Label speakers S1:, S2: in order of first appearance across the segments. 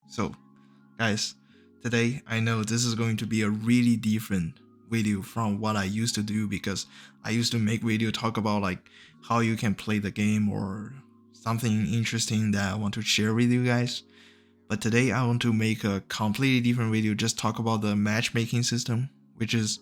S1: So, guys, today I know this is going to be a really different video from what I used to do because I used to make video talk about like how you can play the game or something interesting that I want to share with you guys. But today I want to make a completely different video, just talk about the matchmaking system, which is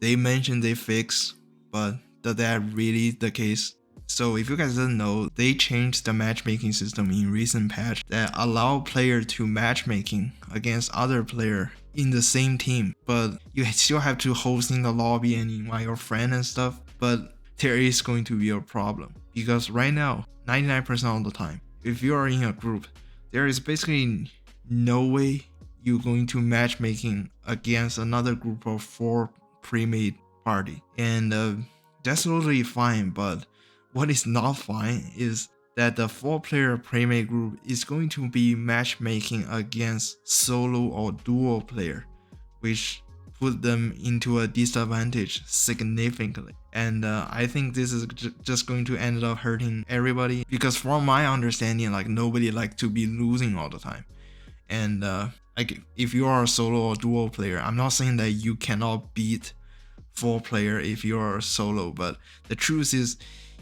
S1: they mentioned they fix, but that really the case? So if you guys didn't know, they changed the matchmaking system in recent patch that allow player to matchmaking against other player in the same team, but you still have to host in the lobby and invite your friend and stuff. But there is going to be a problem because right now, 99% of the time, if you are in a group, there is basically no way you're going to matchmaking against another group of 4 pre-made party, and that's totally fine. But what is not fine is that the 4-player pre-made group is going to be matchmaking against solo or duo player, which put them into a disadvantage significantly. And I think this is just going to end up hurting everybody because from my understanding, like nobody like to be losing all the time. And like if you are a solo or duo player, I'm not saying that you cannot beat 4-player if you're solo, but the truth is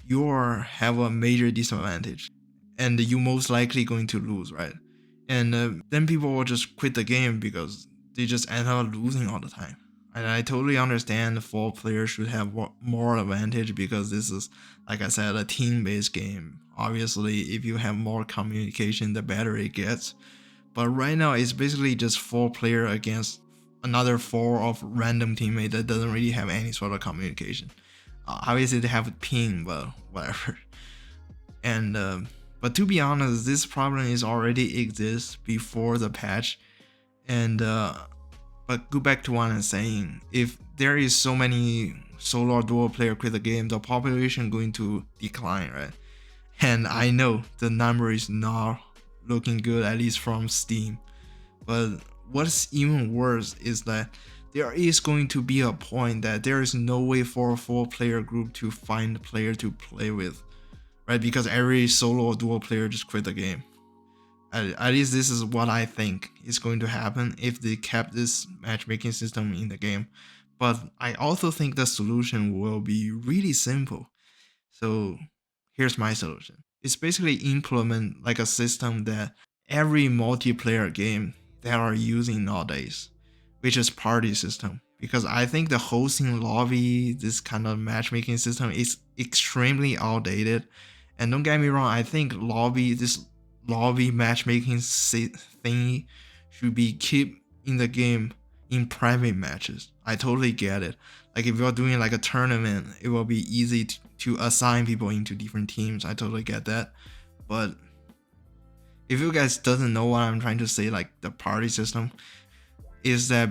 S1: you have a major disadvantage and you most likely going to lose, right? And then people will just quit the game because they just end up losing all the time. And I totally understand the 4-player should have more advantage because this is, like I said, a team-based game. Obviously, if you have more communication, the better it gets. But right now, it's basically just 4-player against another 4 of random teammate that doesn't really have any sort of communication. Obviously, they have a ping, but whatever. And but to be honest, this problem is already exists before the patch. And but go back to what I'm saying. If there is so many solo or duo player quit the game, the population going to decline, right? And I know the number is not looking good, at least from Steam. But what's even worse is that there is going to be a point that there is no way for a 4-player group to find a player to play with, right? Because every solo or duo player just quit the game. At least this is what I think is going to happen if they kept this matchmaking system in the game. But I also think the solution will be really simple. So here's my solution. It's basically implement like a system that every multiplayer game that are using nowadays, which is party system. Because I think the hosting lobby, this kind of matchmaking system is extremely outdated. And don't get me wrong, I think this lobby matchmaking thingy should be kept in the game in private matches. I totally get it. Like if you're doing like a tournament, it will be easy to assign people into different teams. I totally get that. But if you guys doesn't know what I'm trying to say, like the party system is that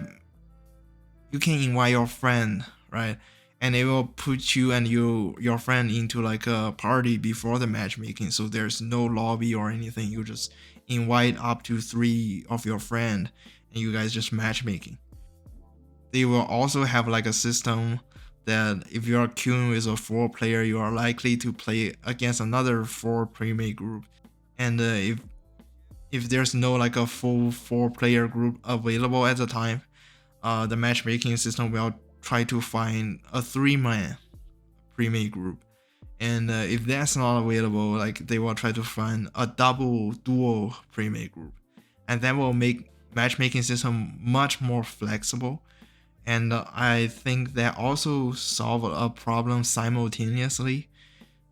S1: you can invite your friend, right? And it will put you and your friend into like a party before the matchmaking. So there's no lobby or anything. You just invite up to 3 of your friend and you guys just matchmaking. They will also have like a system that if you are queuing with a 4-player, you are likely to play against another 4 pre-made group. And if there's no like a full 4-player group available at the time, the matchmaking system will try to find a 3-man pre-made group. And if that's not available, like they will try to find a double duo pre-made group. And that will make matchmaking system much more flexible. And I think that also solve a problem simultaneously,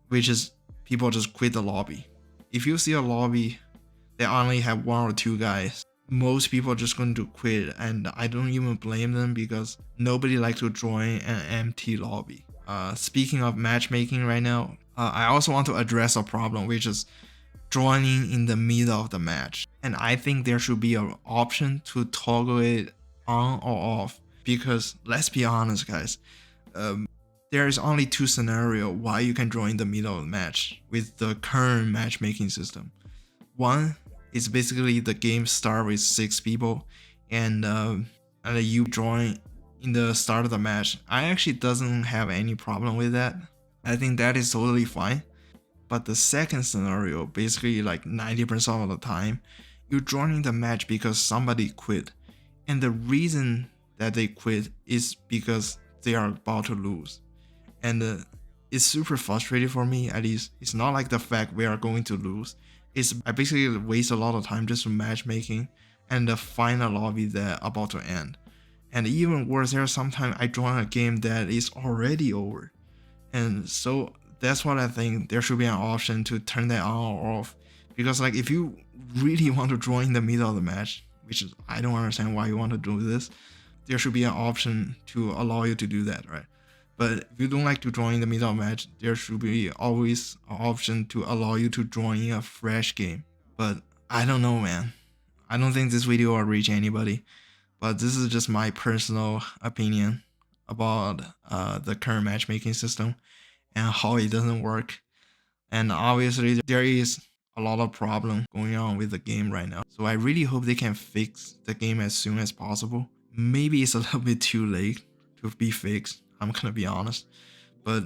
S1: which is people just quit the lobby. If you see a lobby that only have 1 or 2 guys, most people are just going to quit, and I don't even blame them because nobody likes to join an empty lobby. Speaking of matchmaking right now, I also want to address a problem, which is joining in the middle of the match. And I think there should be an option to toggle it on or off. Because let's be honest, guys, there is only 2 scenarios why you can join the middle of the match with the current matchmaking system. One is basically the game start with 6 people, and you join in the start of the match. I actually doesn't have any problem with that. I think that is totally fine. But the second scenario, basically like 90% of the time, you're joining the match because somebody quit, and the reason that they quit is because they are about to lose. And it's super frustrating for me. At least it's not like the fact we are going to lose. It's I basically waste a lot of time just matchmaking and the final lobby that about to end. And even worse, there's sometimes I join a game that is already over. And so that's what I think there should be an option to turn that on or off. Because like if you really want to join in the middle of the match, which is I don't understand why you want to do this, there should be an option to allow you to do that, right? But if you don't like to join in the middle of match, there should be always an option to allow you to join in a fresh game. But I don't know, man. I don't think this video will reach anybody. But this is just my personal opinion about the current matchmaking system and how it doesn't work. And obviously there is a lot of problem going on with the game right now. So I really hope they can fix the game as soon as possible. Maybe it's a little bit too late to be fixed, I'm gonna be honest, but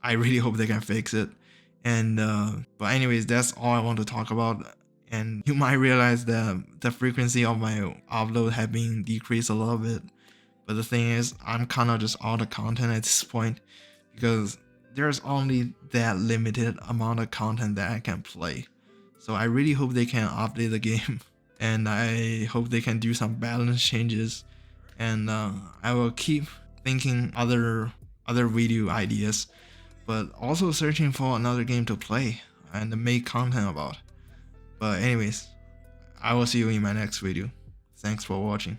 S1: I really hope they can fix it. And but anyways, that's all I want to talk about. And you might realize that the frequency of my upload have been decreased a little bit, but the thing is I'm kind of just out of content at this point because there's only that limited amount of content that I can play. So I really hope they can update the game and I hope they can do some balance changes, and I will keep thinking other video ideas, but also searching for another game to play and make content about. But anyways, I will see you in my next video. Thanks for watching.